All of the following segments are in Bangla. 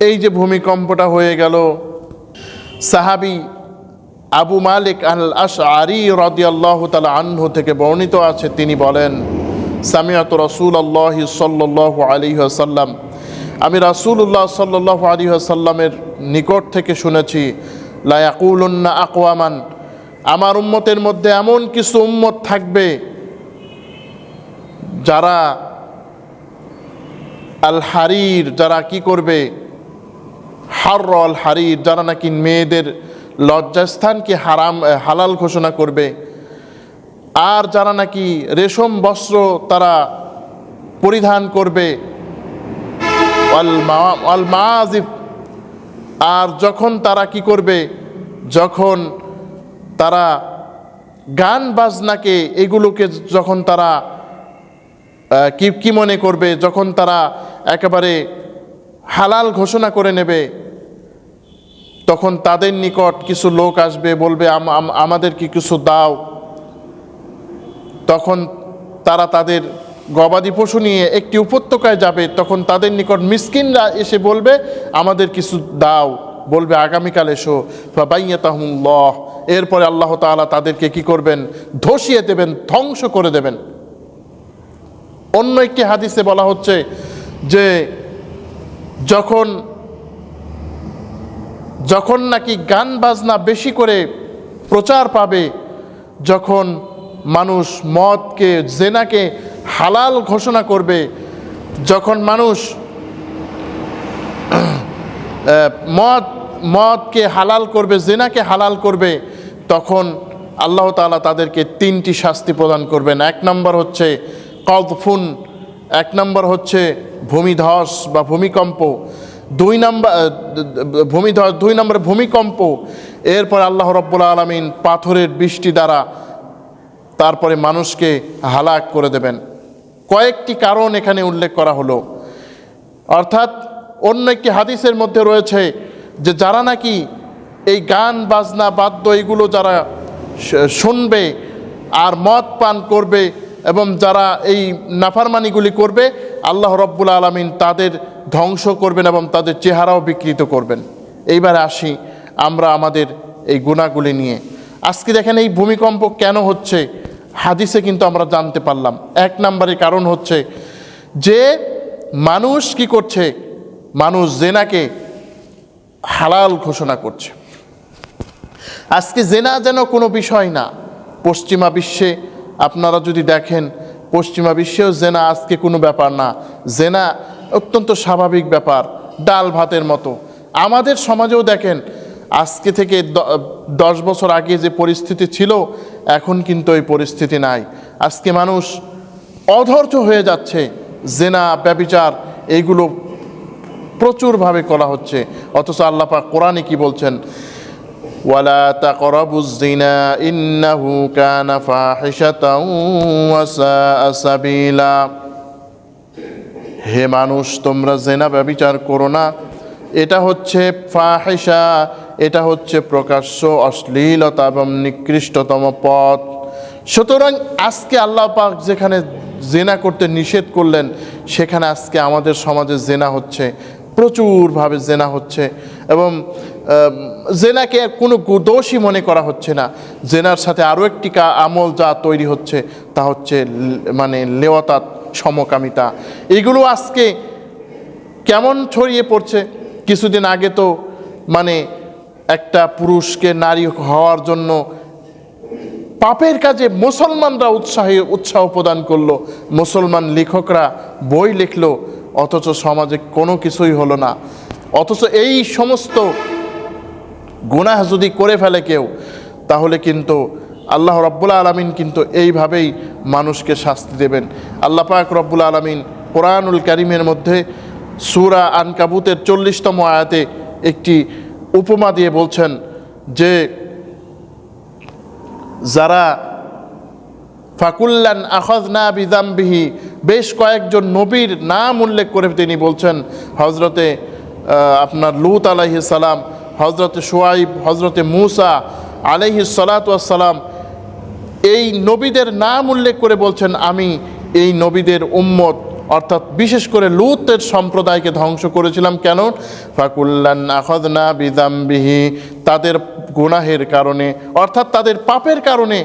এই যে ভূমিকম্পটা হয়ে গেল, সাহাবী আবু মালিক আল আশআরী রাদিয়াল্লাহু তাআলা আনহু থেকে বর্ণিত আছে, তিনি বলেন, সামিআতু রাসূলুল্লাহ সাল্লাল্লাহু আলাইহি ওয়াসাল্লাম, আমি রাসূলুল্লাহ সাল্লাল্লাহু আলাইহি ওয়াসাল্লামের নিকট থেকে শুনেছি, লা ইয়াকুলুন্না আকওয়ামান, আমার উম্মতের মধ্যে এমন কিছু উম্মত থাকবে যারা আল হারির, যারা কি করবে, হারর আল হারির, যারা নাকি মেয়েদের লজ্জাস্থানকে হালাল ঘোষণা করবে, আর যারা নাকি রেশম বস্ত্র তারা পরিধান করবে, আল মাআজিফ, আর যখন তারা কি করবে, যখন তারা গান বাজনাকে এগুলোকে যখন তারা কি মনে করবে, যখন তারা একেবারে হালাল ঘোষণা করে নেবে, তখন তাদের নিকট কিছু লোক আসবে, বলবে আমাদেরকে কিছু দাও। তখন তারা তাদের গবাদি পশু নিয়ে একটি উপত্যকায় যাবে, তখন তাদের নিকট মিসকিনরা এসে বলবে আমাদের কিছু দাও, বলবে আগামীকাল এসো, ফাবাইয়াতাহুমুল্লাহ, এরপরে আল্লাহ তাআলা তাদেরকে কি করবেন, ধসিয়ে দেবেন, ধ্বংস করে দেবেন। অন্য একটি হাদিসে বলা হচ্ছে যে যখন নাকি গান বাজনা বেশি করে প্রচার পাবে, যখন মানুষ মদকে, জেনাকে হালাল ঘোষণা করবে, যখন মানুষ মদকে হালাল করবে, জেনাকে হালাল করবে, তখন আল্লাহ তাআলা তাদেরকে তিনটি শাস্তি প্রদান করবেন। এক নম্বর হচ্ছে কযফুন, এক নম্বর হচ্ছে ভূমিধস বা ভূমিকম্প, দুই নম্বরে ভূমিকম্প, এরপর আল্লাহ রাব্বুল আলামিন পাথরের বৃষ্টি দ্বারা তারপরে মানুষকে হালাক করে দেবেন। কয়েকটি কারণ এখানে উল্লেখ করা হলো। অর্থাৎ অন্য একটি হাদিসের মধ্যে রয়েছে যে যারা নাকি এই গান বাজনা বাদ্য এগুলো যারা শুনবে আর মদ পান করবে এবং যারা এই নাফরমানিগুলি করবে, আল্লাহ রাব্বুল আলামিন তাদের ধ্বংস করবেন এবং তাদের চেহারাও বিকৃত করবেন। এইবারে আসি আমরা আমাদের এই গুনাহগুলি নিয়ে। আজকে দেখেন এই ভূমিকম্প কেন হচ্ছে, হাদিসে কিন্তু আমরা জানতে পারলাম। এক নম্বরের কারণ হচ্ছে যে মানুষ কি করছে, মানুষ জেনাকে হালাল ঘোষণা করছে। আজকে জেনা যেন কোনো বিষয় না। পশ্চিমা বিশ্বে আপনারা যদি দেখেন, পশ্চিমা বিশ্বেও জেনা আজকে কোনো ব্যাপার না, জেনা অত্যন্ত স্বাভাবিক ব্যাপার, ডাল ভাতের মতো। আমাদের সমাজেও দেখেন আজকে থেকে 10 বছর আগে যে পরিস্থিতি ছিল, এখন কিন্তু ওই পরিস্থিতি নাই। আজকে মানুষ অধৈর্য হয়ে যাচ্ছে, জেনা ব্যভিচার এইগুলো প্রচুরভাবে করা হচ্ছে। অথচ আল্লাহ পাক কোরআনে কি বলছেন, ওয়ালা তাকরাবুজ জিনা ইন্নাহু কানা ফাহিশাতাও ওয়া সাআ সাবিলা, হে মানুষ তোমরা জেনা ব্যভিচার করো না, এটা হচ্ছে ফাহিশা, এটা হচ্ছে প্রকাশ্য অশ্লীলতা এবং নিকৃষ্টতম পথ। সুতরাং আজকে আল্লাহ পাক যেখানে জেনা করতে নিষেধ করলেন, সেখানে আজকে আমাদের সমাজে জেনা হচ্ছে, প্রচুরভাবে জেনা হচ্ছে এবং জেনাকে কোনো দোষী মনে করা হচ্ছে না। জেনার সাথে আরও একটি আমল যা তৈরি হচ্ছে তা হচ্ছে মানে লেওয়াতাত, সমকামিতা। এগুলো আজকে কেমন ছড়িয়ে পড়ছে। কিছুদিন আগে তো মানে একটা পুরুষকে নারী হওয়ার জন্য পাপের কাজে মুসলমানরা উৎসাহ প্রদান করলো, মুসলমান লেখকরা বই লিখলো, অথচ সমাজে কোনো কিছুই হলো না। অথচ এই সমস্ত গুনাহ যদি করে ফেলে কেউ, তাহলে কিন্তু আল্লাহ রাব্বুল আলামিন কিন্তু এইভাবেই মানুষকে শাস্তি দেবেন। আল্লাহ পাক রব্বুল আলামিন কোরআনুল কারীমের মধ্যে সূরা আনকাবুতের 40তম আয়াতে একটি উপমা দিয়ে বলছেন যে যারা ফাকুল্লান আখাযনা বিযামবিহি, বেশ কয়েকজন নবীর নাম উল্লেখ করে তিনি বলছেন, হযরতে আপনার লূত আলাইহিস সালাম, হযরতে শুআইব, হযরতে মূসা আলাইহিস সালাতু ওয়াস সালাম, এই নবীদের নাম উল্লেখ করে বলছেন আমি এই নবীদের উম্মত অর্থাৎ বিশেষ করে লূতের সম্প্রদায়কে ধ্বংস করেছিলাম। কেন? ফাকুল্লান আখাযনা বিযামবিহি, তাদের গুনাহের কারণে অর্থাৎ তাদের পাপের কারণে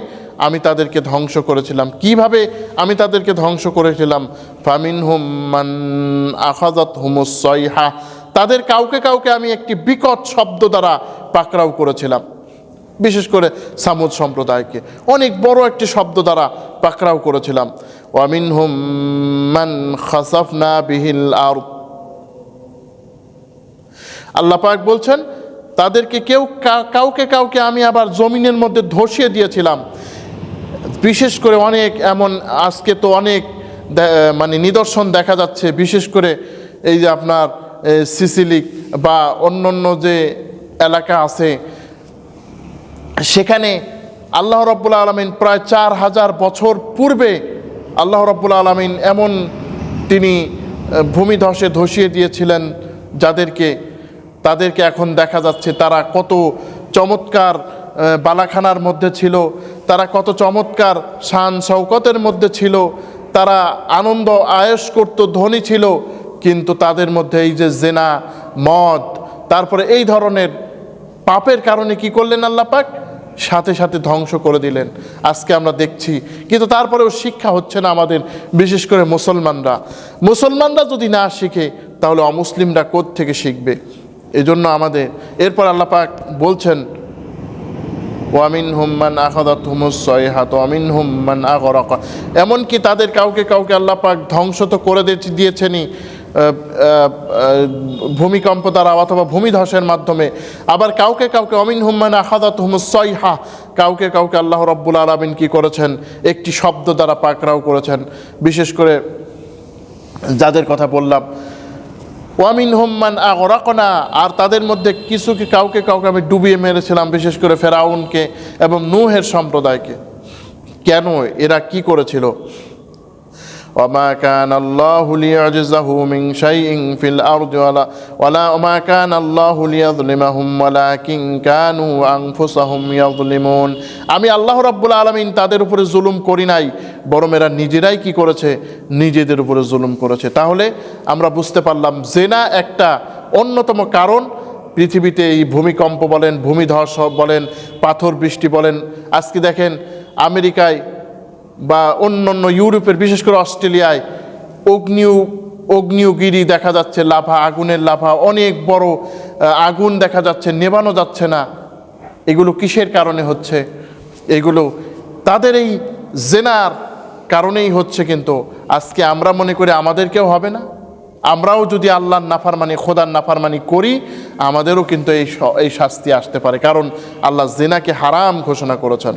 আমি তাদেরকে ধ্বংস করেছিলাম। কিভাবে আমি তাদেরকে ধ্বংস করেছিলাম? ফামিনহুম মান আখাযাতহুমুস সাইহা, তাদের কাউকে কাউকে আমি একটি বিকট শব্দ দ্বারা পাকড়াও করেছিলাম। বিশেষ করে সামুদ সম্প্রদায়কে অনেক বড় একটি শব্দ দ্বারা পাকড়াও করেছিলাম। ওয়া মিনহুম মান খাসাফনা বিহিল আরদ, আল্লাহ পাক বলছেন তাদেরকে কাউকে কাউকে আমি আবার জমিনের মধ্যে ধসিয়ে দিয়েছিলাম। বিশেষ করে অনেক এমন আজকে তো অনেক মানে নিদর্শন দেখা যাচ্ছে, বিশেষ করে এই যে আপনার সিসিলি বা অন্যান্য যে এলাকা আছে, সেখানে আল্লাহ রাব্বুল আলামিন প্রায় 4000 বছর পূর্বে আল্লাহ রাব্বুল আলামিন এমন তিনি ভূমিধসে ধসিয়ে দিয়েছিলেন তাদেরকে এখন দেখা যাচ্ছে তারা কত চমৎকার বালাখানার মধ্যে ছিল, তারা কত চমৎকার শান শৌকতের মধ্যে ছিল, তারা আনন্দ আয়েশ করত, ধনী ছিল, কিন্তু তাদের মধ্যে এই যে জেনা, মদ, তারপরে এই ধরনের পাপের কারণে কি করলেন আল্লাহ পাক? সাথে সাথে ধ্বংস করে দিলেন। আজকে আমরা দেখছি, কিন্তু তারপরেও শিক্ষা হচ্ছে না আমাদের, বিশেষ করে মুসলমানরা যদি না শিখে তাহলে অমুসলিমরা কোত্থেকে শিখবে? এজন্য আমাদের এরপর আল্লাহ পাক বলছেন ওয়া মিনহুম মান আখাযাতহুমুস সাইহাতু ওয়া মিনহুম মান আগরাকা, এমনকি তাদের কাউকে কাউকে আল্লাহ পাক ধ্বংস তো করে দিয়েছেনই ভূমিকম্প দ্বারা অথবা ভূমিধসের মাধ্যমে, আবার কাউকে কাউকে ওয়া মিনহুম মান আখাযাতহুমুস সাইহা, কাউকে কাউকে আল্লাহ রাব্বুল আলামিন কি করেছেন? একটি শব্দ দ্বারা পাকড়াও করেছেন। বিশেষ করে যাদের কথা বললাম, ওয়া মিনহুম মান আগরাকনা, আর তাদের মধ্যে কাউকে কাউকে আমি ডুবিয়ে মেরেছিলাম, বিশেষ করে ফেরাউনকে এবং নূহের সম্প্রদায়কে। কেন? এরা কি করেছিল? ওয়ামা কানাল্লাহু লিয়াজিজাহু মিন শাইইন ফিল আরদি ওয়ামা কানাল্লাহু লিয়াযলিমাহুম ওয়ালাকিন কানু আনফুসাহুম ইয়াযলিমুন, আমি আল্লাহ রাব্বুল আলামিন তাদের উপরে জুলুম করি নাই, বরং এরা নিজেরাই কি করেছে? নিজেদের উপরে জুলুম করেছে। তাহলে আমরা বুঝতে পারলাম জেনা একটা অন্যতম কারণ পৃথিবীতে এই ভূমিকম্প বলেন, ভূমিধস বলেন, পাথর বৃষ্টি বলেন। আজকে দেখেন আমেরিকায় বা অন্যান্য ইউরোপের, বিশেষ করে অস্ট্রেলিয়ায় অগ্নিগিরি দেখা যাচ্ছে, লাভা, আগুনের লাভা, অনেক বড় আগুন দেখা যাচ্ছে, নেভানো যাচ্ছে না। এগুলো কিসের কারণে হচ্ছে? এগুলো তাদের এই জেনার কারণেই হচ্ছে। কিন্তু আজকে আমরা মনে করি আমাদেরকেও হবে না, আমরাও যদি আল্লাহর নাফরমানি, খোদার নাফরমানি করি, আমাদেরও কিন্তু এই শাস্তি আসতে পারে, কারণ আল্লাহ জেনাকে হারাম ঘোষণা করেছেন।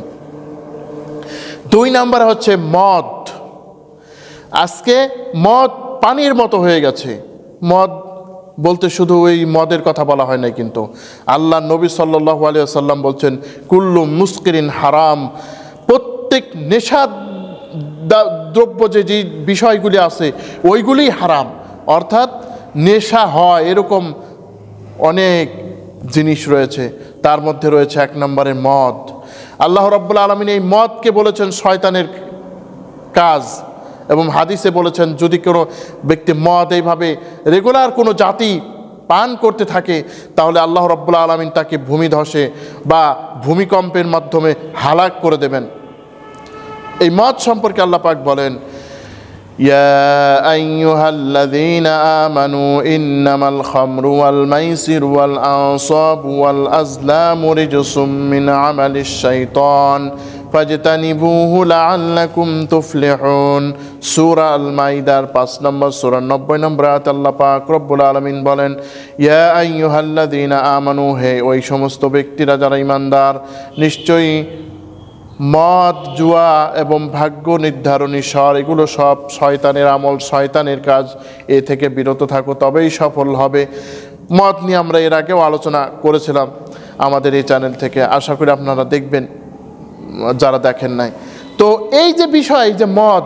2 নম্বরে হচ্ছে মদ। আজকে মদ পানির মতো হয়ে গেছে। মদ বলতে শুধু ওই মদের কথা বলা হয় না, কিন্তু আল্লাহ নবী সাল্লাল্লাহু আলাইহি ওয়াসাল্লাম বলছেন কুল্লু মুসকিরিন হারাম, প্রত্যেক নেশা দ্রব্য যে বিষয়গুলি আছে ওইগুলি হারাম। অর্থাৎ নেশা হয় এরকম অনেক জিনিস রয়েছে, তার মধ্যে রয়েছে 1 নম্বরে মদ। আল্লাহ রাব্বুল আলামিন এই মদকে বলেছেন শয়তানের কাজ, এবং হাদিসে বলেছেন যদি কোনো ব্যক্তি মদ এইভাবে রেগুলার কোনো জাতি পান করতে থাকে, তাহলে আল্লাহ রাব্বুল আলামিন তাকে ভূমিধসে বা ভূমিকম্পের মাধ্যমে হালাক করে দেবেন। এই মদ সম্পর্কে আল্লাহ পাক বলেন ইয়া আইয়ুহাল্লাযীনা আমানু ইন্নামাল খামরু ওয়াল মাইসিরু ওয়াল আনসাবু ওয়াল আজলামু রিজসুম মিন আমালিশ শাইতান ফাজতানিবুহু লাআল্লাকুম তুফলিহুন। সূরা আল মাইদার 5 নম্বর সূরা 90 নম্বর আয়াত আল্লাহ পাক রব্বুল আলামিন বলেন ইয়া আইয়ুহাল্লাযীনা আমানু, হে ওই সমস্ত ব্যক্তিরা যারা ঈমানদার, নিশ্চয়ই মদ, জুয়া এবং ভাগ্য নির্ধারণী স্বর, এগুলো সব শয়তানের আমল, শয়তানের কাজ। এ থেকে বিরত থাকো, তবেই সফল হবে। মদ নিয়ে আমরা এর আগেও আলোচনা করেছিলাম আমাদের এই চ্যানেল থেকে, আশা করি আপনারা দেখবেন যারা দেখেন নাই। তো এই যে বিষয় যে মদ,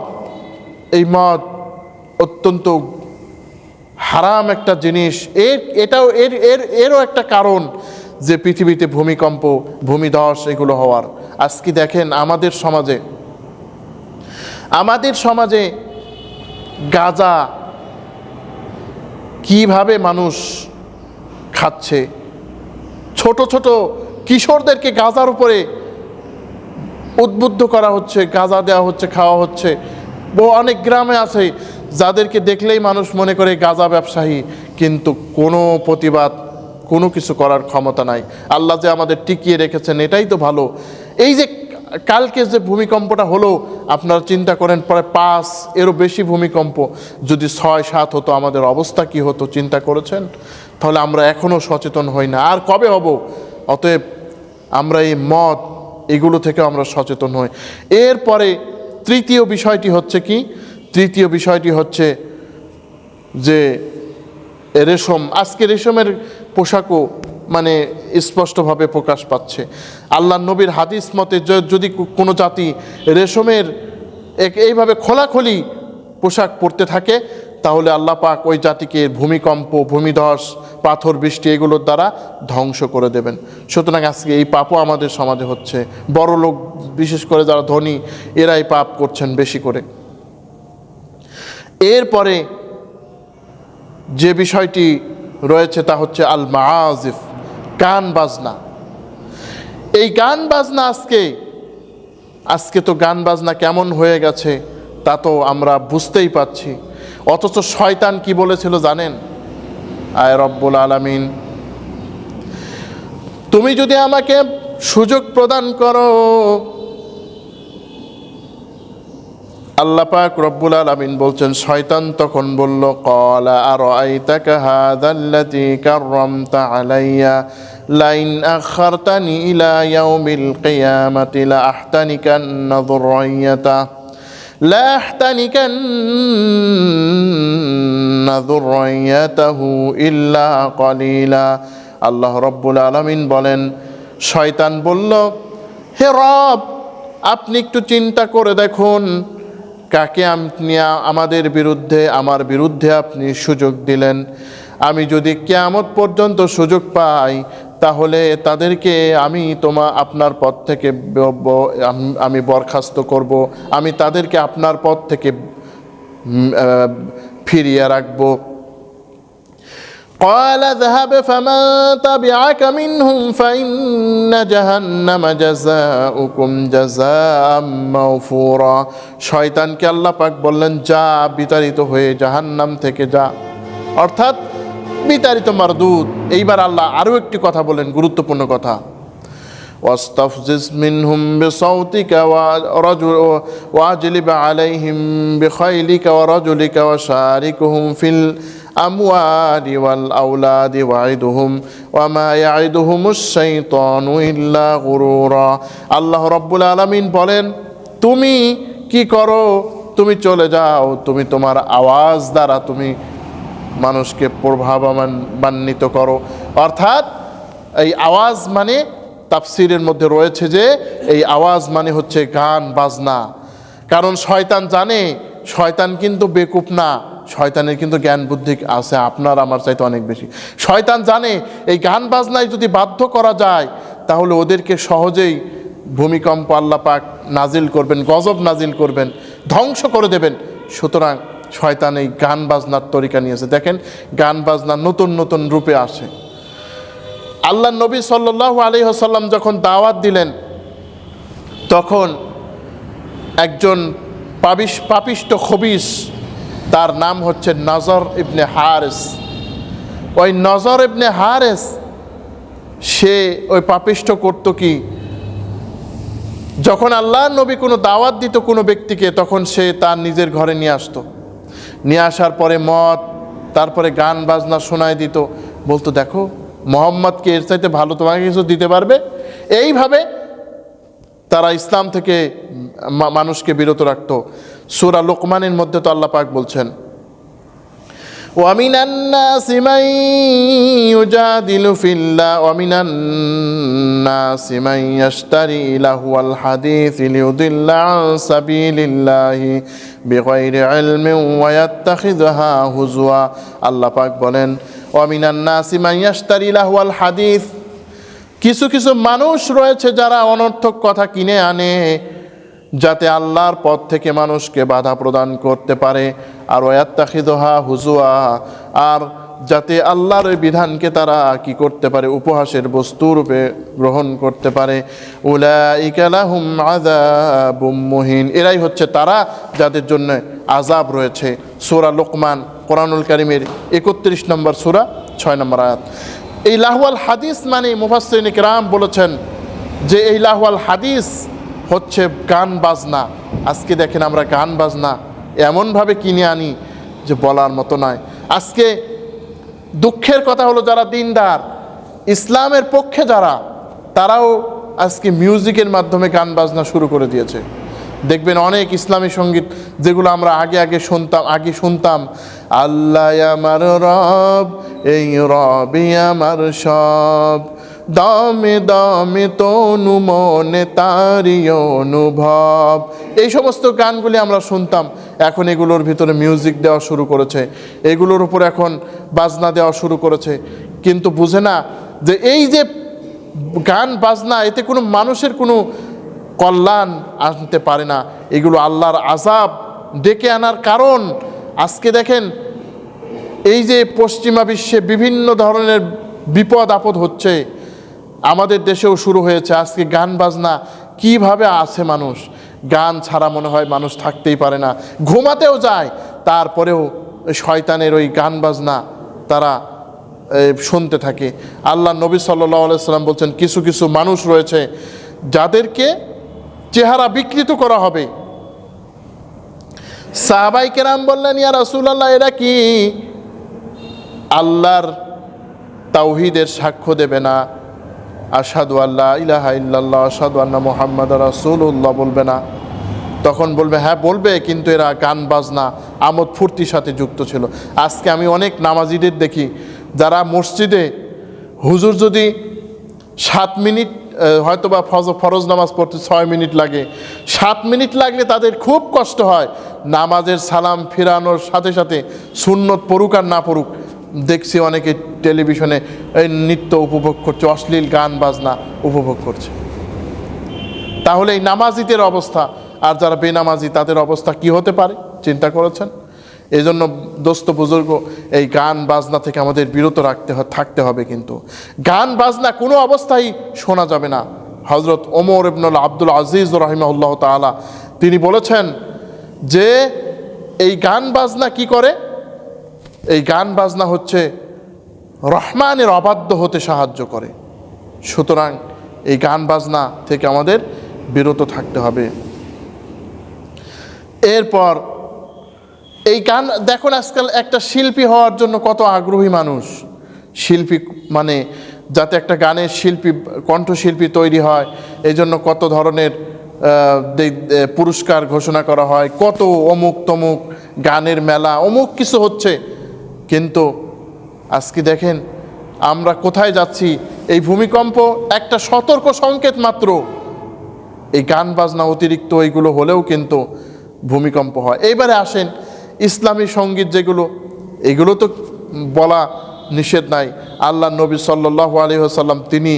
এই মদ অত্যন্ত হারাম একটা জিনিস। এরও একটা কারণ যে পৃথিবীতে ভূমিকম্প, ভূমিধস এগুলো হওয়ার। আজকে দেখেন আমাদের সমাজে গাঁজা কিভাবে মানুষ খাচ্ছে, ছোট ছোট কিশোরদেরকে গাঁজার উপরে উদ্বুদ্ধ করা হচ্ছে, গাঁজা দেওয়া হচ্ছে, খাওয়া হচ্ছে। অনেক গ্রামে আছে যাদেরকে দেখলেই মানুষ মনে করে গাঁজা ব্যবসায়ী, কিন্তু কোনো প্রতিবাদ, কোনো কিছু করার ক্ষমতা নাই। আল্লাহ যে আমাদের টিকিয়ে রেখেছেন এটাই তো ভালো। এই যে কালকে যে ভূমিকম্পটা হলো, আপনারা চিন্তা করেন প্রায় 5 এরও বেশি ভূমিকম্প, যদি 6-7 হতো আমাদের অবস্থা কি হতো চিন্তা করেছেন? তাহলে আমরা এখনও সচেতন হই না, আর কবে হব? অতএব আমরা এই মদ এগুলো থেকে আমরা সচেতন হই। এরপরে তৃতীয় বিষয়টি হচ্ছে কি? তৃতীয় বিষয়টি হচ্ছে যে রেশম। আজকে রেশমের পোশাকও মানে স্পষ্টভাবে প্রকাশ পাচ্ছে। আল্লাহ নবীর হাদিস মতে যদি কোনো জাতি রেশমের এইভাবে খোলাখুলি পোশাক পরতে থাকে, তাহলে আল্লাহ পাক ওই জাতিকে ভূমিকম্প, ভূমিধস, পাথর বৃষ্টি এগুলোর দ্বারা ধ্বংস করে দেবেন। সুতরাং আজকে এই পাপও আমাদের সমাজে হচ্ছে। বড় লোক, বিশেষ করে যারা ধনী, এরাই পাপ করছেন বেশি করে। এরপরে যে বিষয়টি রয়েছে তা হচ্ছে আল মাআজিফ, গান বাজনা। এই গান বাজনা আজকে তো গান বাজনা কেমন হয়ে গেছে তা তো আমরা বুঝতেই পাচ্ছি। অথচ শয়তান কি বলেছিল জানেন? আয় রব্বুল আলামিন, তুমি যদি আমাকে সুযোগ প্রদান করো, আল্লাহ পাক রব্বুল আলামিন বলছেন, শয়তান তখন বলল, ক্বালা আরাআইতাকা হাযাল্লাযী কাররামতা আলাইয়া লাইন আখারতানি ইলা ইয়াউমিল কিয়ামাতি লাআহতানিকান্না যুররিয়াতাহু ইল্লা কলিলা। আল্লাহ রব্বুল আলামিন বলেন, শয়তান বলল, হে রব, আপনি একটু চিন্তা করে দেখুন, কাকে আপনি আমার বিরুদ্ধে আপনি সুযোগ দিলেন। আমি যদি কিয়ামত পর্যন্ত সুযোগ পাই, তাহলে তাদেরকে আমি আপনার পথ থেকে আমি বরখাস্ত করব, আমি তাদেরকে আপনার পথ থেকে ফিরিয়ে রাখবো। قال اذهب فمن تبعك منهم فإن جهنم جزاؤكم جزاء موفورا। শয়তানকে আল্লাহ পাক বললেন, যা, বিতাড়িত হয়ে জাহান্নাম থেকে যা, অর্থাৎ বিতাড়িত মারদুদ। এইবার আল্লাহ আরও একটি কথা বলেন, গুরুত্বপূর্ণ কথা, واستفزز منهم بصوتك واجلب عليهم بخيلك ورجلك وشاركهم في الأموال والأولاد وعدهم وما يعدهم الشيطان إلا غرورا। আল্লাহ রব্বুল আলামিন বলেন, তুমি কি করো? তুমি চলে যাও, তুমি তোমার আওয়াজ দ্বারা তুমি মানুষকে প্রভাবান্বিত করো। অর্থাৎ এই আওয়াজ মানে তাফসীরের মধ্যে রয়েছে যে এই আওয়াজ মানে হচ্ছে গান বাজনা। কারণ শয়তান জানে, শয়তান কিন্তু বেকুব না, শয়তানের কিন্তু জ্ঞান বুদ্ধি আছে আপনার আমার চাইতে অনেক বেশি। শয়তান জানে এই গান বাজনায় যদি বাধ্য করা যায়, তাহলে ওদেরকে সহজেই ভূমিকম্প আল্লাহ পাক নাজিল করবেন, গজব নাজিল করবেন, ধ্বংস করে দেবেন। সুতরাং শয়তান এই গান বাজনার তরিকা নিয়েছে। দেখেন, গান বাজনা নতুন নতুন রূপে আসে। আল্লাহ নবী সাল্লাল্লাহু আলাইহি ওয়াসাল্লাম যখন দাওয়াত দিলেন, তখন একজন পাপিষ্ট খবিস, তার নাম হচ্ছে নজর ইবনে হারেস। ওই নজর ইবনে হারেস সে ওই পাপিষ্ট করতো কি, যখন আল্লাহ নবী কোনো দাওয়াত দিত কোনো ব্যক্তিকে, তখন সে তার নিজের ঘরে নিয়ে আসতো। নিয়ে আসার পরে মদ, তারপরে গান বাজনা শোনায় দিত, বলতো, দেখো মোহাম্মদকে এর চাইতে ভালো তোমাকে কিছু দিতে পারবে। এইভাবে তারা ইসলাম থেকে মানুষকে বিরত রাখত। সূরা লোকমানের মধ্যে তো আল্লাহ পাক বলছেন, وَمِنَ النَّاسِ مَن يُجَادِلُ فِي اللَّهِ وَمِنَ النَّاسِ مَن يَشْتَرِي لَهْوَ الْحَدِيثِ لِيُضِلَّ عَن سَبِيلِ اللَّهِ بِغَيْرِ عِلْمٍ وَيَتَّخِذَهَا هُزُوًا। আল্লাহ পাক বলেন, وَمِنَ النَّاسِ مَن يَشْتَرِي لَهْوَ الْحَدِيثِ, কিছু কিছু মানুষ রয়েছে যারা অনর্থক কথা কিনে আনে, যাতে আল্লাহর পথ থেকে মানুষকে বাধা প্রদান করতে পারে। আর ওয়াত্তাখিযুহা হুজুয়া, আর যাতে আল্লাহর বিধানকে তারা কি করতে পারে, উপহাসের বস্তুরূপে গ্রহণ করতে পারে। উলাইকা লাহুম আযাবুম মুহিন, এরাই হচ্ছে তারা যাদের জন্য আযাব রয়েছে। সূরা লোকমান, কোরআনুল কারীমের 31 নম্বর সূরা 6 নম্বর আয়াত। এই লাহওয়াল হাদিস মানে মুফাসসিরিন কিরাম বলেছেন যে এই লাহওয়াল হাদিস হচ্ছে গান বাজনা। আজকে দেখেন আমরা গান বাজনা এমনভাবে কিনে আনি যে বলার মতো নয়। আজকে দুঃখের কথা হলো যারা দিনদার, ইসলামের পক্ষে যারা, তারাও আজকে মিউজিকের মাধ্যমে গান বাজনা শুরু করে দিয়েছে। দেখবেন অনেক ইসলামী সঙ্গীত যেগুলো আমরা আগে শুনতাম, আল্লাহ আমার রব, এই রবি আমার সব, দামে দামে তনু মনে তারি অনুভব, এই সমস্ত গানগুলি আমরা শুনতাম। এখন এগুলোর ভিতরে মিউজিক দেওয়া শুরু করেছে, এগুলোর উপর এখন বাজনা দেওয়া শুরু করেছে। কিন্তু বুঝে না যে এই যে গান বাজনা, এতে কোনো মানুষের কোনো কল্যাণ আনতে পারে না, এগুলো আল্লাহর আযাব ডেকে আনার কারণ। আজকে দেখেন এই যে পশ্চিমা বিশ্বে বিভিন্ন ধরনের বিপদ আপদ হচ্ছে, আমাদের দেশেও শুরু হয়েছে। আজকে গান বাজনা কিভাবে আছে মানুষ, গান ছাড়া মনে হয় মানুষ থাকতেই পারে না, ঘুমাতেও যায়, তারপরেও শয়তানের ওই গান বাজনা তারা শুনতে থাকে। আল্লাহ নবী সাল্লাল্লাহু আলাইহি সাল্লাম বলছেন কিছু কিছু মানুষ রয়েছে যাদেরকে চেহারা বিকৃত করা হবে। সাহাবায়ে কেরাম বললেন, ইয়া রাসূলুল্লাহ, এরা কি আল্লাহর তাওহীদের সাক্ষ্য দেবে না? আশহাদু আল্লা ইলাহা ইল্লাল্লাহ আশহাদু আন্না মুহাম্মাদুর রাসূলুল্লাহ বলবে না? তখন বলবে হ্যাঁ বলবে, কিন্তু এরা গান বাজনা আমোদ ফুর্তির সাথে যুক্ত ছিল। আজকে আমি অনেক নামাজিদের দেখি যারা মসজিদে, হুজুর যদি 7 মিনিট হয়তো বা ফরজ নামাজ পড়তে 6 মিনিট লাগে, 7 মিনিট লাগলে তাদের খুব কষ্ট হয়। নামাজের সালাম ফিরানোর সাথে সাথে সুন্নত পড়ুক আর না পড়ুক, দেখছি অনেকে টেলিভিশনে এই নৃত্য উপভোগ করছে, অশ্লীল গান বাজনা উপভোগ করছে। তাহলে এই নামাজিদের অবস্থা আর যারা বেনামাজি তাদের অবস্থা কি হতে পারে চিন্তা করেছেন? এই জন্য দোস্ত বুজুর্গ, এই গান বাজনা থেকে আমাদের বিরত থাকতে হবে। কিন্তু গান বাজনা কোনো অবস্থায় শোনা যাবে না। হযরত ওমর ইবনে আব্দুল আজিজ রাহিমাহুল্লাহ তাআলা তিনি বলেছেন যে এই গান বাজনা কি করে? এই গান বাজনা হচ্ছে রহমানের অবাধ্য হতে সাহায্য করে। সুতরাং এই গান বাজনা থেকে আমাদের বিরত থাকতে হবে। এরপর এই গান দেখুন, আজকাল একটা শিল্পী হওয়ার জন্য কত আগ্রহী মানুষ। শিল্পী মানে যাতে একটা গানের শিল্পী, কণ্ঠশিল্পী তৈরি হয়, এই জন্য কত ধরনের পুরস্কার ঘোষণা করা হয়, কত অমুক তমুক গানের মেলা, অমুক কিছু হচ্ছে। কিন্তু আজকে দেখেন আমরা কোথায় যাচ্ছি? এই ভূমিকম্প একটা সতর্ক সংকেত মাত্র। এই গান বাজনা অতিরিক্ত এইগুলো হলেও কিন্তু ভূমিকম্প হয়। এইবারে আসেন ইসলামী সঙ্গীত যেগুলো, এগুলো তো বলা নিষেধ নাই। আল্লাহ নবী সাল্লাল্লাহু আলাইহি ওয়াসাল্লাম তিনি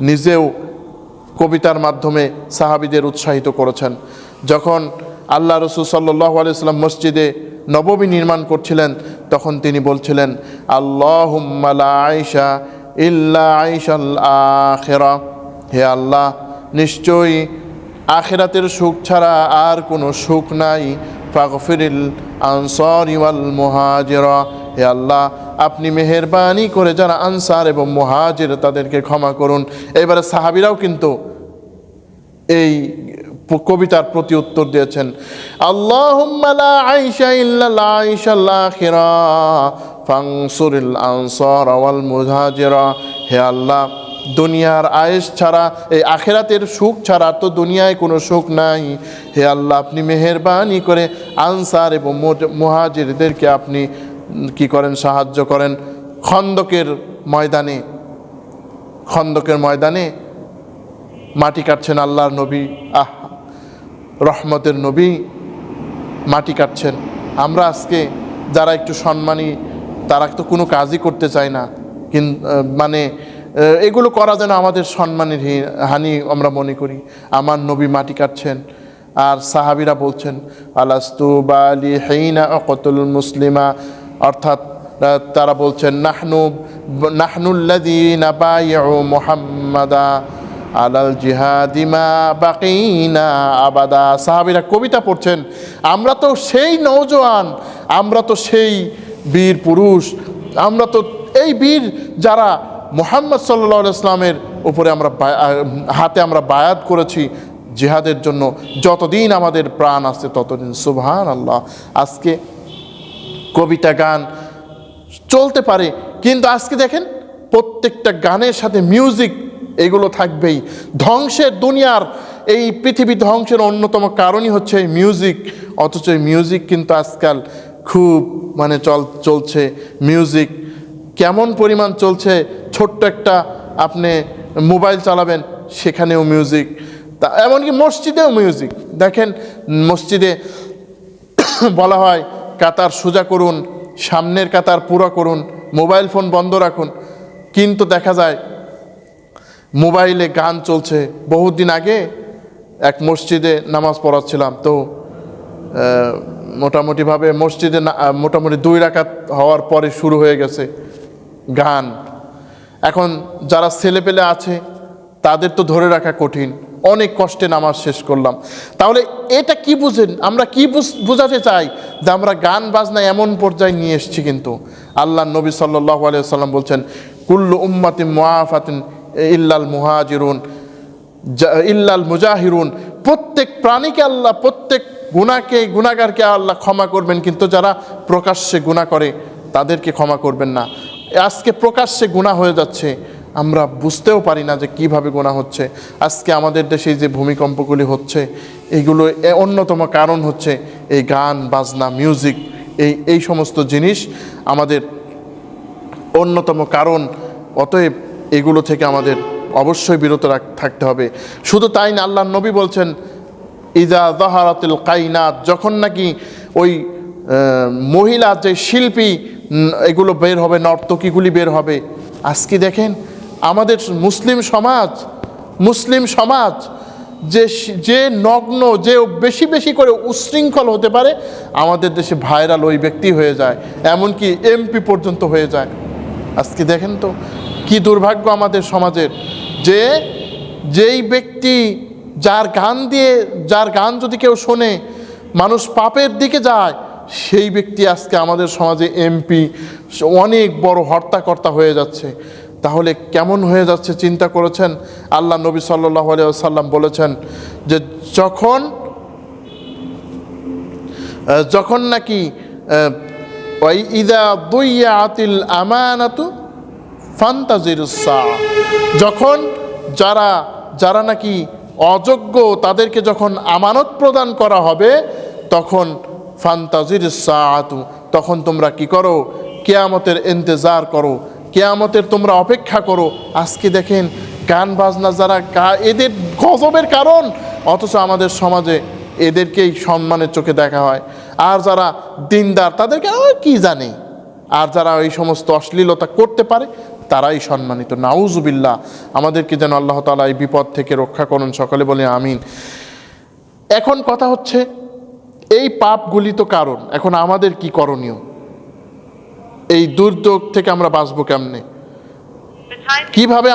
নিজেও কবিতার মাধ্যমে সাহাবীদের উৎসাহিত করেছেন। যখন আল্লাহ রাসূল সাল্লাল্লাহু আলাইহি ওয়াসাল্লাম মসজিদে নববী নির্মাণ করছিলেন, তখন তিনি বলছিলেন, আল্লাহুম্মা লা আইশা ইল্লা আইশাল আখিরা, হে আল্লাহ, নিশ্চয়ই আখিরাতের সুখ ছাড়া আর কোনো সুখ নাই। ফাগফিরিল আনসারি ওয়াল মুহাজিরা, হে আল্লাহ, আপনি মেহেরবানি করে যারা আনসার এবং মুহাজির তাদেরকে ক্ষমা করুন। এবারে সাহাবীরাও কিন্তু এই কবিতার প্রতি উত্তর দিয়েছেন, আল্লাহুম্মা লা আইশা ইল্লা আইশাল আখিরা ফানসুরিল আনসার ওয়াল মুহাজিরা, হে আল্লাহ, দুনিয়ার আয়েশ ছাড়া, এই আখিরাতের সুখ ছাড়া তো দুনিয়ায় কোনো সুখ নাই। হে আল্লাহ, আপনি মেহেরবানি করে আনসার এবং মুহাজিরদেরকে আপনি কি করেন? সাহায্য করেন। খন্দকের ময়দানে মাটি কাটছেন আল্লাহর নবী, রহমতের নবী মাটি কাটছেন। আমরা আজকে যারা একটু সম্মানী তারা তো কোনো কাজই করতে চায় না, কিন্তু মানে এগুলো করা যেন আমাদের সম্মানের হানি আমরা মনে করি। আমার নবী মাটি কাটছেন, আর সাহাবীরা বলছেন আলাস্তু বালি হিনা আকাতুল মুসলিমা, অর্থাৎ তারা বলছেন নাহনুল্লাযীনা বায়উ মুহাম্মাদা আলাল জিহাদি মা বাকিনা আবাদা। সাহাবীরা কবিতা পড়ছেন, আমরা তো সেই নওজোয়ান, আমরা তো সেই বীর পুরুষ, আমরা তো এই বীর যারা মুহাম্মদ সাল্লাল্লাহু আলাইহি ওয়াসাল্লামের উপরে আমরা হাতে আমরা বায়াত করেছি জিহাদের জন্য, যতদিন আমাদের প্রাণ আছে ততদিন। সুবহানাল্লাহ। আজকে কবিতা গান চলতে পারে, কিন্তু আজকে দেখেন প্রত্যেকটা গানের সাথে মিউজিক, এগুলো থাকবেই। ধ্বংসের, দুনিয়ার এই পৃথিবী ধ্বংসের অন্যতম কারণই হচ্ছে এই মিউজিক। অথচ এই মিউজিক কিন্তু আজকাল খুব চলছে। মিউজিক কেমন পরিমাণ চলছে, ছোট্ট একটা আপনি মোবাইল চালাবেন সেখানেও মিউজিক, তা এমনকি মসজিদেও মিউজিক। দেখেন মসজিদে বলা হয় কাতার সোজা করুন, সামনের কাতার পুরো করুন, মোবাইল ফোন বন্ধ রাখুন, কিন্তু দেখা যায় মোবাইলে গান চলছে। বহুদিন আগে এক মসজিদে নামাজ পড়াচ্ছিলাম, তো মোটামুটিভাবে মসজিদে মোটামুটি 2 রাকাত হওয়ার পরে শুরু হয়ে গেছে গান। এখন যারা ছেলেপেলে আছে তাদের তো ধরে রাখা কঠিন, অনেক কষ্টে নামাজ শেষ করলাম। তাহলে এটা কি বুঝেন, আমরা কি বোঝাতে চাই যে আমরা গান বাজনা এমন পর্যায়ে নিয়ে এসেছি। কিন্তু আল্লাহ নবী সাল্লাল্লাহু আলাইহি ওয়াসাল্লাম বলছেন কুল্লু উম্মাতিন মুআফাতিন ইল্লাল মুহাজিরুন ইল্লাল মুজাহিরুন, প্রত্যেক প্রাণীকে আল্লাহ, প্রত্যেক গুনাহগারকে আল্লাহ ক্ষমা করবেন, কিন্তু যারা প্রকাশ্যে গুনাহ করে তাদেরকে ক্ষমা করবেন না। আজকে প্রকাশ্যে গুনাহ হয়ে যাচ্ছে, আমরা বুঝতেও পারি না যে কিভাবে গুনাহ হচ্ছে। আজকে আমাদের দেশে যে ভূমিকম্পগুলি হচ্ছে, এইগুলো অন্যতম কারণ হচ্ছে এই গান বাজনা, মিউজিক, এই সমস্ত জিনিস আমাদের অন্যতম কারণ। অতএব এগুলো থেকে আমাদের অবশ্যই বিরত থাকতে হবে। শুধু তাই না, আল্লাহর নবী বলছেন ইজা যাহারাতিল কাইনাত, যখন নাকি ওই মহিলা যে শিল্পী এগুলো বের হবে, নর্তকীগুলি বের হবে। আজকে দেখেন আমাদের মুসলিম সমাজ যে নগ্ন, যে বেশি বেশি করে উচ্ছৃঙ্খল হতে পারে, আমাদের দেশে ভাইরাল ওই ব্যক্তি হয়ে যায়, এমনকি এমপি পর্যন্ত হয়ে যায়। আজকে দেখেন তো কি দুর্ভাগ্য আমাদের সমাজের, যেই ব্যক্তি যার গান যদি কেউ শোনে মানুষ পাপের দিকে যায়, সেই ব্যক্তি আজকে আমাদের সমাজে এমপি, অনেক বড় হর্তাকর্তা হয়ে যাচ্ছে। তাহলে কেমন হয়ে যাচ্ছে চিন্তা করেছেন? আল্লাহ নবী সাল্লাল্লাহু আলাইহি ওয়াসাল্লাম বলেছেন যে যখন নাকি ইযা দুইয়াতিল আমানাতু ফান্তাজিরুস সাআ, যখন যারা নাকি অযোগ্য তাদেরকে যখন আমানত প্রদান করা হবে, তখন ফান্তাজিরুস সাআতু, তখন তোমরা কি করো? কিয়ামতের ইন্তজার করো, কিয়ামতের তোমরা অপেক্ষা করো। আজকে দেখেন গান বাজনা যারা এদের গজবের কারণ, অথচ আমাদের সমাজে এদেরকেই সম্মানের চোখে দেখা হয়। আর যারা দিনদার তাদেরকে কি জানে, আর যারা এই সমস্ত অশ্লীলতা করতে পারে তারাই সম্মানিত। নাউজুবিল্লাহ, আমাদেরকে যেন আল্লাহ তাআলা এই বিপদ থেকে রক্ষা করুন। সকলে বলে আমিন। এখন কথা হচ্ছে এই পাপগুলি তো কারণ, এখন আমাদের কি করণীয়? এই দুর্যোগ থেকে আমরা বাঁচবো কেমনে? কিভাবে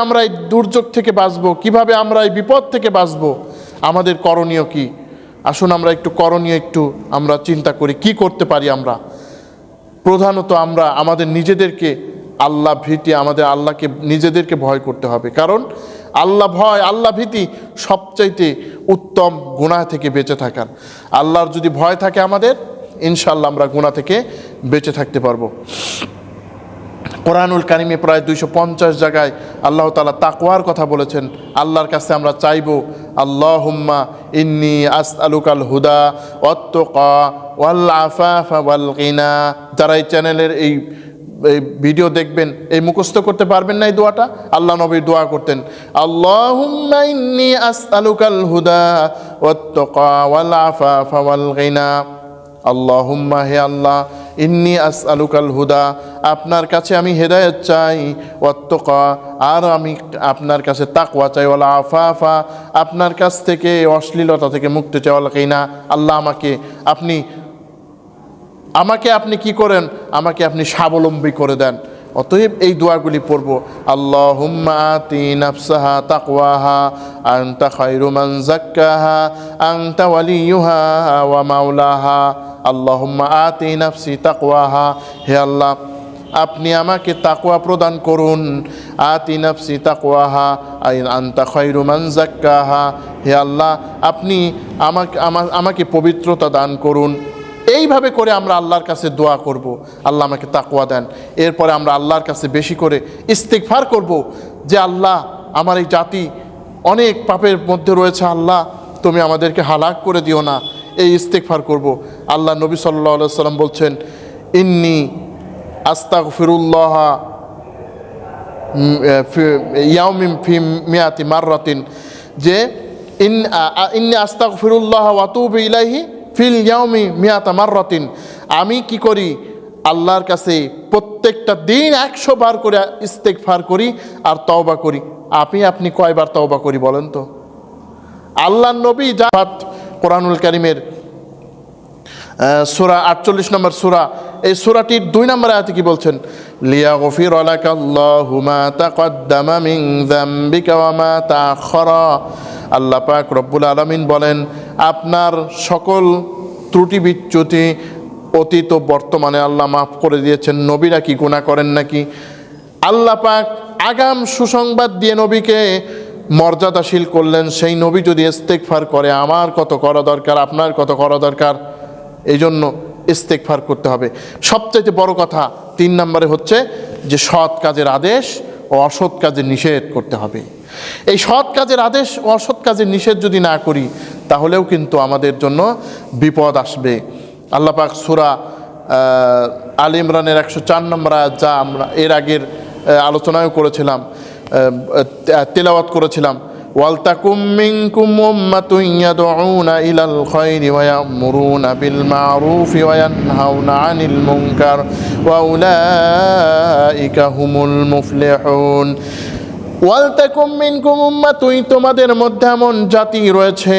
আমরা এই দুর্যোগ থেকে বাঁচবো? কিভাবে আমরা এই বিপদ থেকে বাঁচবো? আমাদের করণীয় কি? আসুন আমরা আমরা চিন্তা করি কি করতে পারি আমরা। প্রধানত আমরা আমাদের নিজেদেরকে আল্লাহ ভীতি, আমাদের আল্লাহকে নিজেদেরকে ভয় করতে হবে। কারণ আল্লাহ ভয়, আল্লাহ ভীতি সবচাইতে উত্তম গুনাহ থেকে বেঁচে থাকার। আল্লাহর যদি ভয় থাকে আমাদের, ইনশাআল্লাহ আমরা গুনাহ থেকে বেঁচে থাকতে পারবো। কোরআনুল কারিমে প্রায় 250 জায়গায় আল্লাহ তাআলা তাকওয়ার কথা বলেছেন। আল্লাহর কাছে আমরা চাইবো, আল্লাহুম্মা ইন্নী আসআলুকাল হুদা ওয়াত-তুকা ওয়াল আফাফা ওয়াল গিনা। যারা এই চ্যানেলের এই ভিডিও দেখবেন, এই মুখস্থ করতে পারবেন না এই দোয়াটা, আল্লাহ নবী দোয়া করতেন, আল্লাহুম্মা ইন্নী আসআলুকাল হুদা ওয়াত-তুকা ওয়াল আফাফা ওয়াল গিনা। আল্লাহুম্মা, হে আল্লাহ, ইন্নী আসআলুকাল হুদা, আপনার কাছে আমি হেদায়েত চাই, ওয়াত্তাকা, আর আমি আপনার কাছে তাকওয়া চাই, ওয়াল আফাফা, আপনার কাছ থেকে অশ্লীলতা থেকে মুক্তি চাই, ওয়াল গিনা, আল্লাহ আমাকে আপনি কি করেন, আমাকে আপনি স্বাবলম্বী করে দেন। অতএব এই দোয়াগুলি পড়ব। আল্লাহুম্মা আতি নাফসাহা তাকওয়াহা আনতা খায়রু মান যাক্কাহা আনতা ওয়ালিয়ুহা ওয়া মাওলাহা। আল্লাহুম্মা আতি নাফসি তাকওয়াহা, হে আল্লাহ আপনি আমাকে তাকওয়া প্রদান করুন। আতি নাফসি তাকওয়াহা আনতা খায়রু মান যাক্কাহা, হে আল্লাহ আপনি আমাকে পবিত্রতা দান করুন। এইভাবে করে আমরা আল্লাহর কাছে দোয়া করব, আল্লাহ আমাকে তাকওয়া দেন। এরপরে আমরা আল্লাহর কাছে বেশি করে ইস্তিগফার করব, যে আল্লাহ আমার এই জাতি অনেক পাপের মধ্যে রয়েছে, আল্লাহ তুমি আমাদেরকে হালাক করে দিও না। এই ইস্তিগফার করব। আল্লাহ নবী সাল্লাল্লাহু আলাইহি সাল্লাম বলছেন, ইন্নী আস্তাগফিরুল্লাহ ইয়াউমিন ফি মিয়াতি মাররাতিন, যে ইন্নী আস্তাগফিরুল্লাহ ওয়া আতুবু ইলাইহি ফিল ইয়াউমি মিয়াতা মাররাতিন, আমি কি করি আল্লাহর কাছে প্রত্যেকটা দিন 100 বার করে ইস্তিগফার করি আর তওবা করি। আপনি কয়বার তওবা করি বলেন তো? আল্লাহর নবী কোরআনুল কারীমের সূরা 48 নম্বর সূরা, এই সূরাটির 2 নম্বর আয়াতে কি বলছেন? লিয়াগফিরা লাকাল্লাহু মা তাকদ্দামা মিন যামবিকা ওয়া মা তাআখারা। আল্লাহ পাক রব্বুল আলামিন বলেন, আপনার সকল ত্রুটি বিচ্যুতি অতীত বর্তমানে আল্লাহ মাফ করে দিয়েছেন। নবীরা কি গুনাহ করেন নাকি? আল্লাহ পাক আগাম সুসংবাদ দিয়ে নবীকে মর্যাদাশীল করলেন। সেই নবী যদি ইস্তিগফার করে, আমার কত করা দরকার, আপনার কত করা দরকার। এই জন্য ইস্তিগফার করতে হবে। সবচেয়ে বড় কথা 3 নম্বরে হচ্ছে যে সৎ কাজের আদেশ ও অসৎ কাজের নিষেধ করতে হবে। এই সৎ কাজের আদেশ ও অসৎ কাজের নিষেধ যদি না করি, তাহলেও কিন্তু আমাদের জন্য বিপদ আসবে। আল্লাহ পাক সূরা আল ইমরানের 104 নম্বর আয়াত, যা আমরা এর আগের আলোচনাও করেছিলাম, তেলাওয়াত করেছিলাম, ওয়ালতাকুম মিনকুম উম্মাতুন ইয়াদউনা ইলাল খায়রি ওয়া ইয়া'মুরুনা বিল মা'রুফি ওয়া ইয়ানহাউনা আনিল মুনকার ওয়া উলাইকা হুমুল মুফলিহুন। ওয়ালতাকুম মিনকুম উম্মাতুন, তোমাদের মধ্যে এমন জাতি রয়েছে,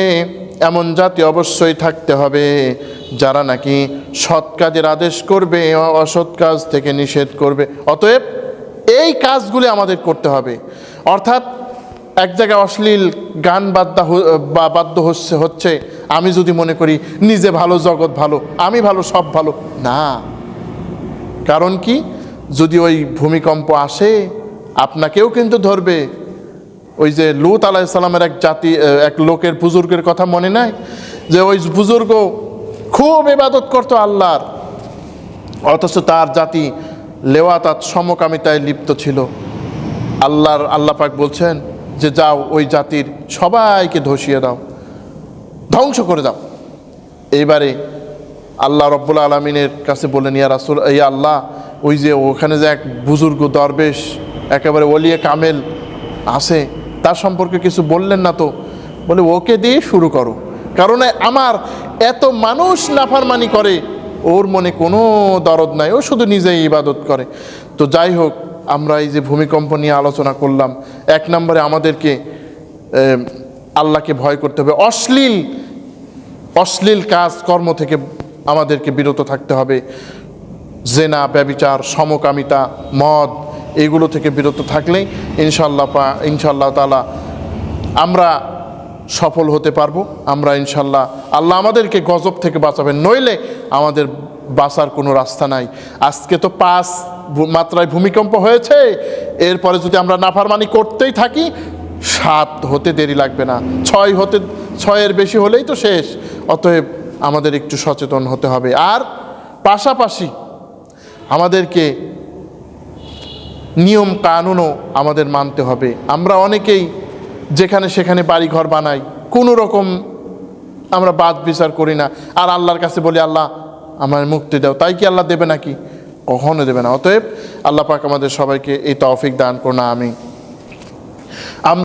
এমন জাতি অবশ্যই থাকতে হবে যারা নাকি সৎ কাজের আদেশ করবে, অসৎ কাজ থেকে নিষেধ করবে। অতএব এই কাজগুলি আমাদের করতে হবে। অর্থাৎ এক জায়গায় অশ্লীল গান বাদ্য হচ্ছে, আমি যদি মনে করি নিজে ভালো, জগৎ ভালো, আমি ভালো, সব ভালো না। কারণ কি, যদি ওই ভূমিকম্প আসে আপনাকেও কিন্তু ধরবে। ওই যে লূত আলাইহিস সালামের এক লোকের বুজুর্গের কথা মনে নাই? যে ওই বুজুর্গ খুব ইবাদত করতো আল্লাহর, অথচ তার জাতি লেওয়াতাত সমকামিতায় লিপ্ত ছিল। আল্লাহ পাক বলছেন যে যাও ওই জাতির সবাইকে ধসিয়ে দাও, ধ্বংস করে দাও। এইবারে আল্লাহ রব্বুল আলামিনের কাছে বলেন, ইয়া রাসূল, ইয়া আল্লাহ, ওই যে ওখানে যে এক বুজুর্গ দরবেশ একেবারে ওলিয়ে কামেল আছে, তার সম্পর্কে কিছু বললেন না তো? বলে ওকে দিয়ে শুরু করো, কারণ আমার এত মানুষ নাফরমানি করে, ওর মনে কোনো দরদ নাই, ও শুধু নিজেই ইবাদত করে। তো যাই হোক, আমরা এই যে ভূমিকম্প নিয়ে আলোচনা করলাম, 1 নম্বরে আমাদেরকে আল্লাহকে ভয় করতে হবে। অশ্লীল কাজ কর্ম থেকে আমাদেরকে বিরত থাকতে হবে। জেনা, ব্যভিচার, সমকামিতা, মদ, এইগুলো থেকে বিরত থাকলেই ইনশাআল্লাহ তাআলা আমরা সফল হতে পারবো। আমরা ইনশাআল্লাহ, আল্লাহ আমাদেরকে গজব থেকে বাঁচাবেন, নইলে আমাদের বাঁচার কোনো রাস্তা নাই। আজকে তো 5 মাত্রায় ভূমিকম্প হয়েছে, এরপরে যদি আমরা নাফরমানি করতেই থাকি, 7 হতে দেরি লাগবে না, 6 বেশি হলেই তো শেষ। অতএব আমাদের একটু সচেতন হতে হবে। আর পাশাপাশি আমাদেরকে নিয়ম কানুনও আমাদের মানতে হবে। আমরা অনেকেই যেখানে সেখানে বাড়ি ঘর বানাই, কোনো রকম আমরা বাদ বিচার করি না, আর আল্লাহর কাছে বলি আল্লাহ আমার মুক্তি দাও। তাই কি আল্লাহ দেবে নাকি? কখনো দেবে না। অতএব আল্লাহ পাক আমাদের সবাইকে এই তৌফিক দান করুন, আমিন।